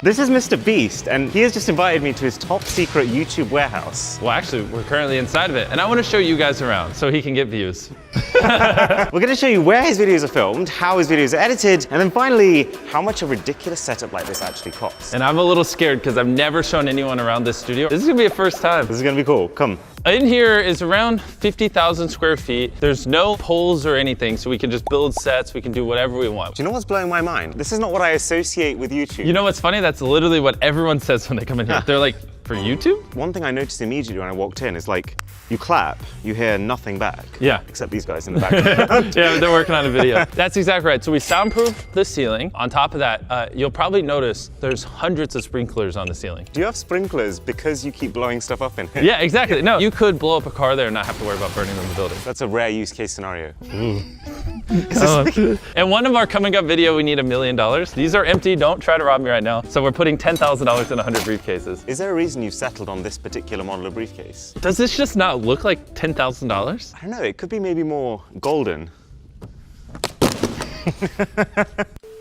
This is MrBeast, and he has just invited me to his top secret YouTube warehouse. Well, actually, we're currently inside of it, and I want to show you guys around so he can get views. We're going to show you where his videos are filmed, how his videos are edited, and then finally, how much a ridiculous setup like this actually costs. And I'm a little scared because I've never shown anyone around this studio. This is going to be a first time. This is going to be cool. Come. In here is around 50,000 square feet. There's no poles or anything, so we can just build sets. We can do whatever we want. Do you know what's blowing my mind? This is not what I associate with YouTube. You know what's funny? That's literally what everyone says when they come in here. They're like, for YouTube? One thing I noticed immediately when I walked in is like, you clap, you hear nothing back. Yeah. Except these guys in the background. Yeah, they're working on a video. That's exactly right. So we soundproof the ceiling. On top of that, you'll probably notice there's hundreds of sprinklers on the ceiling. Do you have sprinklers because you keep blowing stuff up in here? Yeah, exactly. No, you could blow up a car there and not have to worry about burning down the building. That's a rare use case scenario. And one of our coming up video, we need $1 million. These are empty, don't try to rob me right now. So we're putting $10,000 in 100 briefcases. Is there a reason you've settled on this particular model of briefcase? Does this just not look like $10,000? I don't know, it could be maybe more golden.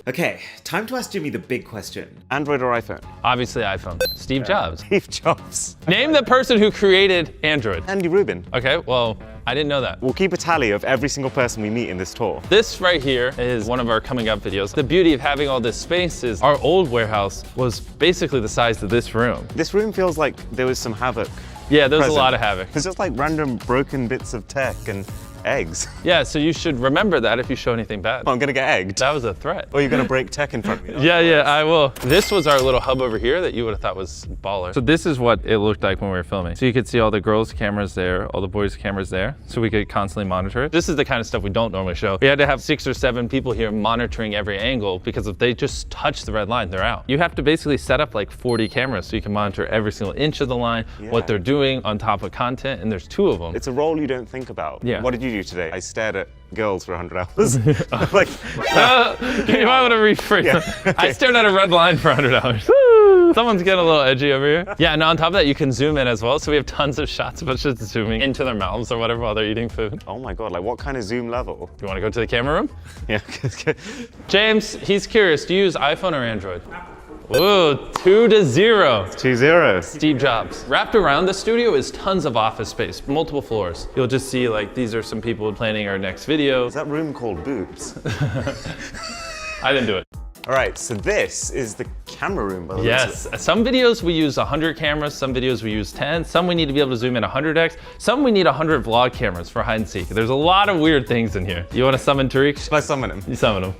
Okay, time to ask Jimmy the big question. Android or iPhone? Obviously iPhone. Steve Jobs. Steve Jobs. Name the person who created Android. Andy Rubin. Okay, well, I didn't know that. We'll keep a tally of every single person we meet in this tour. This right here is one of our coming up videos. The beauty of having all this space is our old warehouse was basically the size of this room. This room feels like there was some havoc. Yeah, there was a lot of havoc. It's just like random broken bits of tech and eggs. Yeah, so you should remember that if you show anything bad. Oh, I'm gonna get egged. That was a threat. Or you're gonna break tech in front of me. Yeah, I will. This was our little hub over here that you would have thought was baller. So this is what it looked like when we were filming. So you could see all the girls' cameras there, all the boys' cameras there, so we could constantly monitor it. This is the kind of stuff we don't normally show. We had to have 6 or 7 people here monitoring every angle because if they just touch the red line, they're out. You have to basically set up like 40 cameras so you can monitor every single inch of the line, what they're doing on top of content, and there's 2 of them. It's a role you don't think about. Yeah. What did you do today? I stared at girls for 100 hours. Like, you might want to rephrase that. Okay. I stared at a red line for 100 hours. Someone's getting a little edgy over here. Yeah, and on top of that, you can zoom in as well. So we have tons of shots of us just zooming into their mouths or whatever while they're eating food. Oh my God, like what kind of zoom level? You want to go to the camera room? Yeah. James, he's curious. Do you use iPhone or Android? Ooh, 2-0. 2-0. Steve Jobs. Wrapped around the studio is tons of office space, multiple floors. You'll just see like, these are some people planning our next video. Is that room called boobs? I didn't do it. All right, so this is the camera room, by the way. Yes, some videos we use 100 cameras, some videos we use 10, some we need to be able to zoom in 100x, some we need 100 vlog cameras for hide and seek. There's a lot of weird things in here. You want to summon Tariq? Should I summon him? You summon him.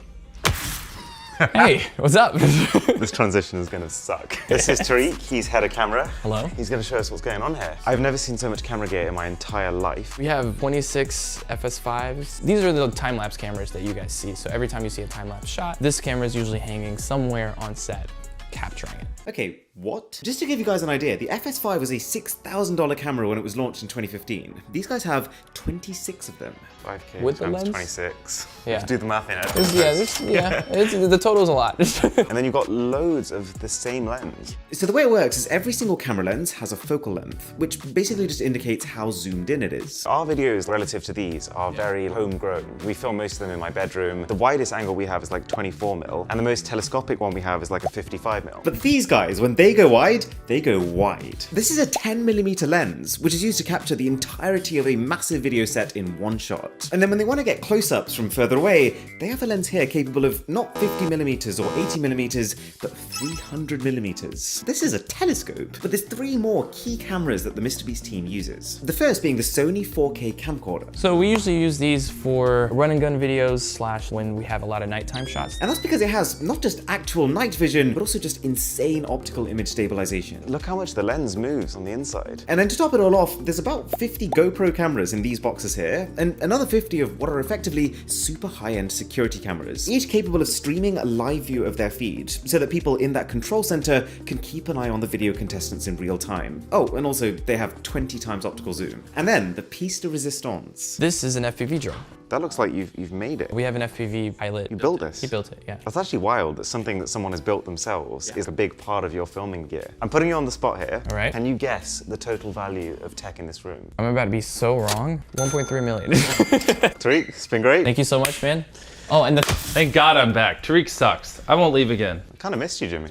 Hey, what's up? This transition is gonna suck. This is Tariq, he's head of camera. Hello. He's gonna show us what's going on here. I've never seen so much camera gear in my entire life. We have 26 FS5s. These are the time-lapse cameras that you guys see. So every time you see a time-lapse shot, this camera is usually hanging somewhere on set, capturing it. Okay, what? Just to give you guys an idea, the FS5 was a $6,000 camera when it was launched in 2015. These guys have 26 of them. 5K with the times lens? 26. Yeah. Let's do the math in it. The total's a lot. And then you've got loads of the same lens. So the way it works is every single camera lens has a focal length, which basically just indicates how zoomed in it is. Our videos relative to these are very homegrown. We film most of them in my bedroom. The widest angle we have is like 24mm, and the most telescopic one we have is like a 55mm. But these guys, when they go wide, they go wide. This is a 10mm lens, which is used to capture the entirety of a massive video set in one shot. And then when they want to get close-ups from further away, they have a lens here capable of not 50mm or 80mm, but 300mm. This is a telescope, but there's 3 more key cameras that the MrBeast team uses. The first being the Sony 4K camcorder. So we usually use these for run and gun videos / when we have a lot of nighttime shots. And that's because it has not just actual night vision, but also just insane optical image stabilization. Look how much the lens moves on the inside. And then to top it all off, there's about 50 GoPro cameras in these boxes here, and another 50 of what are effectively super high-end security cameras, each capable of streaming a live view of their feed, so that people in that control center can keep an eye on the video contestants in real time. Oh, and also they have 20 times optical zoom. And then the piece de resistance. This is an FPV drone. That looks like you've made it. We have an FPV pilot. You built this? He built it, yeah. That's actually wild that something that someone has built themselves is a big part of your filming gear. I'm putting you on the spot here. All right. Can you guess the total value of tech in this room? I'm about to be so wrong. 1.3 million. Tariq, it's been great. Thank you so much, man. Oh, and Thank God I'm back. Tariq sucks. I won't leave again. I kind of missed you, Jimmy.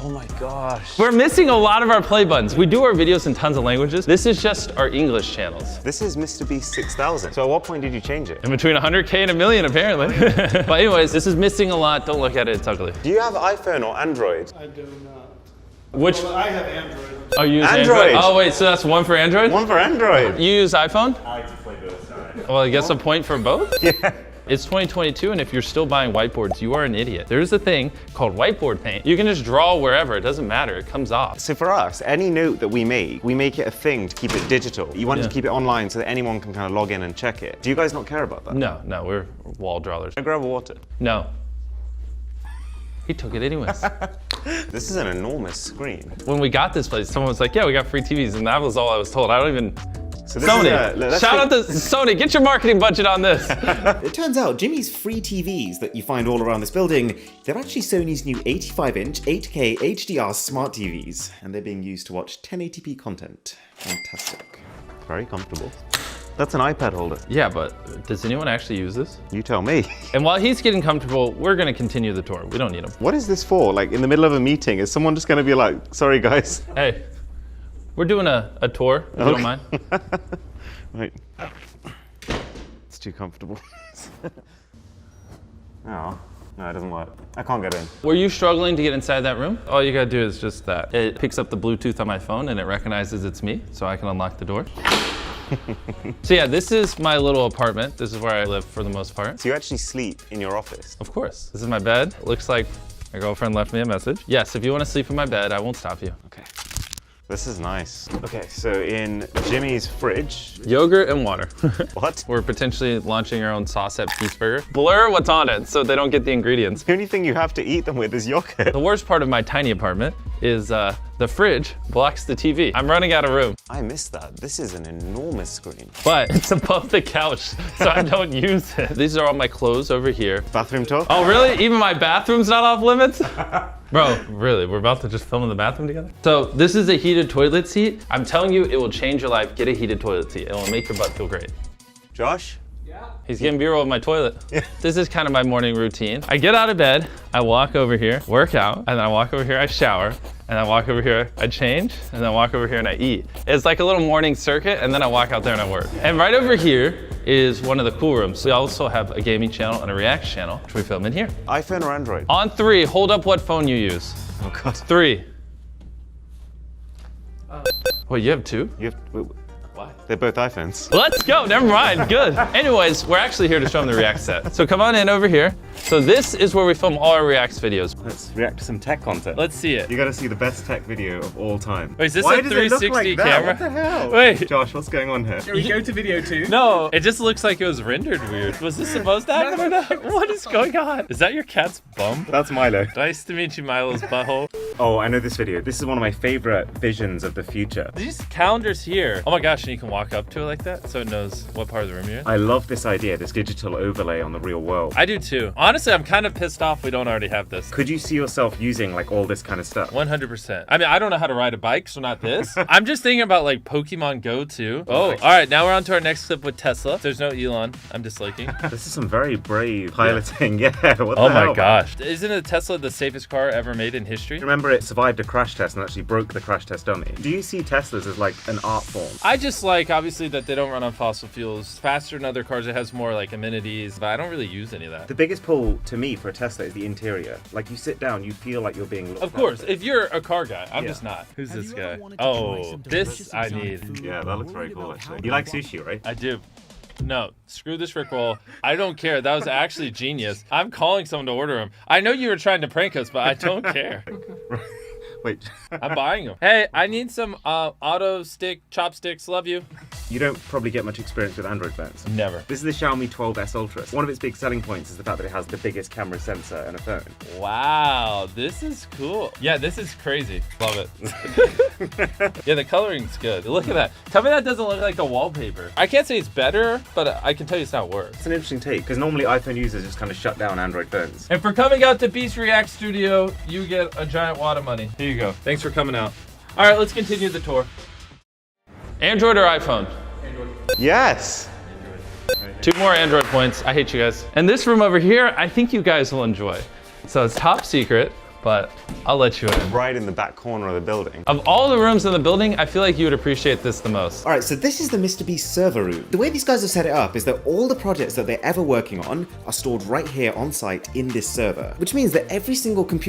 Oh my gosh. We're missing a lot of our play buttons. We do our videos in tons of languages. This is just our English channels. This is MrBeast 6000. So at what point did you change it? In between 100K and a million, apparently. But anyways, this is missing a lot. Don't look at it, it's ugly. Do you have iPhone or Android? I do not. Which? Well, I have Android. Oh, you use Android. Oh wait, so that's one for Android? One for Android. You use iPhone? I just play both. Well, I guess a point for both? Yeah. It's 2022, and if you're still buying whiteboards, you are an idiot. There's a thing called whiteboard paint. You can just draw wherever, it doesn't matter, it comes off. So for us, any note that we make it a thing to keep it digital. You want to keep it online so that anyone can kind of log in and check it. Do you guys not care about that? No, we're wall drawers. Can I grab a water? No. He took it anyways. This is an enormous screen. When we got this place, someone was like, yeah, we got free TVs, and that was all I was told. I don't even... So this Sony, shout out to Sony, get your marketing budget on this. It turns out Jimmy's free TVs that you find all around this building, they're actually Sony's new 85-inch 8K HDR smart TVs, and they're being used to watch 1080p content. Fantastic. Very comfortable. That's an iPad holder. Yeah, but does anyone actually use this? You tell me. And while he's getting comfortable, we're gonna continue the tour. We don't need him. What is this for? Like in the middle of a meeting, is someone just gonna be like, sorry guys? Hey, we're doing a tour, if you don't mind. Right. It's too comfortable. Oh, no, it doesn't work. I can't get in. Were you struggling to get inside that room? All you gotta do is just that. It picks up the Bluetooth on my phone and it recognizes it's me, so I can unlock the door. So yeah, this is my little apartment. This is where I live for the most part. So you actually sleep in your office? Of course. This is my bed. It looks like my girlfriend left me a message. Yes, if you wanna sleep in my bed, I won't stop you. Okay. This is nice. Okay, so in Jimmy's fridge. Yogurt and water. What? We're potentially launching our own sauce at Peaceburger. Blur what's on it so they don't get the ingredients. The only thing you have to eat them with is yogurt. The worst part of my tiny apartment is the fridge blocks the TV. I'm running out of room. I missed that. This is an enormous screen. But it's above the couch, so I don't use it. These are all my clothes over here. Bathroom talk? Oh, really? Even my bathroom's not off limits? Bro, really, we're about to just film in the bathroom together? So this is a heated toilet seat. I'm telling you, it will change your life. Get a heated toilet seat. It will make your butt feel great. Josh? He's getting B-roll of my toilet. This is kind of my morning routine. I get out of bed, I walk over here, work out, and then I walk over here, I shower, and I walk over here, I change, and then I walk over here and I eat. It's like a little morning circuit, and then I walk out there and I work. And right over here is one of the cool rooms. We also have a gaming channel and a react channel, which we film in here. iPhone or Android? On 3, hold up what phone you use. Oh God. 3. Wait, you have 2? You have, Why? they're both iPhones. Let's go, never mind, good. Anyways, we're actually here to show them the React set. So come on in over here. So this is where we film all our Reacts videos. Let's react to some tech content. Let's see it. You gotta see the best tech video of all time. Wait, is this Why a does it look 360 like that? camera? What the hell? Wait. Josh, what's going on here? Can we go to video 2? No, it just looks like it was rendered weird. Was this supposed to happen or not? What is going on? Is that your cat's bum? That's Milo. Nice to meet you, Milo's butthole. Oh, I know this video. This is one of my favorite visions of the future. These calendars here. Oh my gosh, and you can walk up to it like that so it knows what part of the room you're in. I love this idea, this digital overlay on the real world. I do too. Honestly, I'm kind of pissed off we don't already have this. Could you see yourself using like all this kind of stuff? 100%. I mean, I don't know how to ride a bike, so not this. I'm just thinking about like Pokemon Go too. Oh, all right, now we're on to our next clip with Tesla. There's no Elon, I'm disliking. This is some very brave piloting. Yeah, what the Oh hell? my gosh. Isn't a Tesla the safest car ever made in history? Remember, it survived a crash test and actually broke the crash test dummy. Do you see Teslas as like an art form? I just like, obviously, that they don't run on fossil fuels. Faster than other cars, it has more like amenities, but I don't really use any of that. The biggest pull to me for a Tesla is the interior. Like you sit down, you feel like you're being looked Of course, after. if you're a car guy, I'm Yeah. just not. Who's Have this you ever guy? wanted to try Oh, some this delicious I exotic need. food? Yeah, that looks very Worried cool about actually. how You like to follow? sushi, right? I do. No, screw this Rickroll. I don't care. That was actually genius. I'm calling someone to order them. I know you were trying to prank us, but I don't care. Wait. I'm buying them. Hey, I need some auto stick chopsticks. Love you. You don't probably get much experience with Android phones. Never. This is the Xiaomi 12S Ultra. One of its big selling points is the fact that it has the biggest camera sensor in a phone. Wow, this is cool. Yeah, this is crazy. Love it. Yeah, the coloring's good. Look at that. Tell me that doesn't look like the wallpaper. I can't say it's better, but I can tell you it's not worse. It's an interesting take, because normally iPhone users just kind of shut down Android phones. And for coming out to Beast React Studio, you get a giant wad of money. Here you go. Thanks for coming out. All right, let's continue the tour. Android or iPhone? Yes! 2 more Android points. I hate you guys. And this room over here, I think you guys will enjoy. So it's top secret. but I'll let you in. Right in the back corner of the building. Of all the rooms in the building, I feel like you would appreciate this the most. Alright, so this is the MrBeast server room. The way these guys have set it up is that all the projects that they're ever working on are stored right here on site in this server, which means that every single computer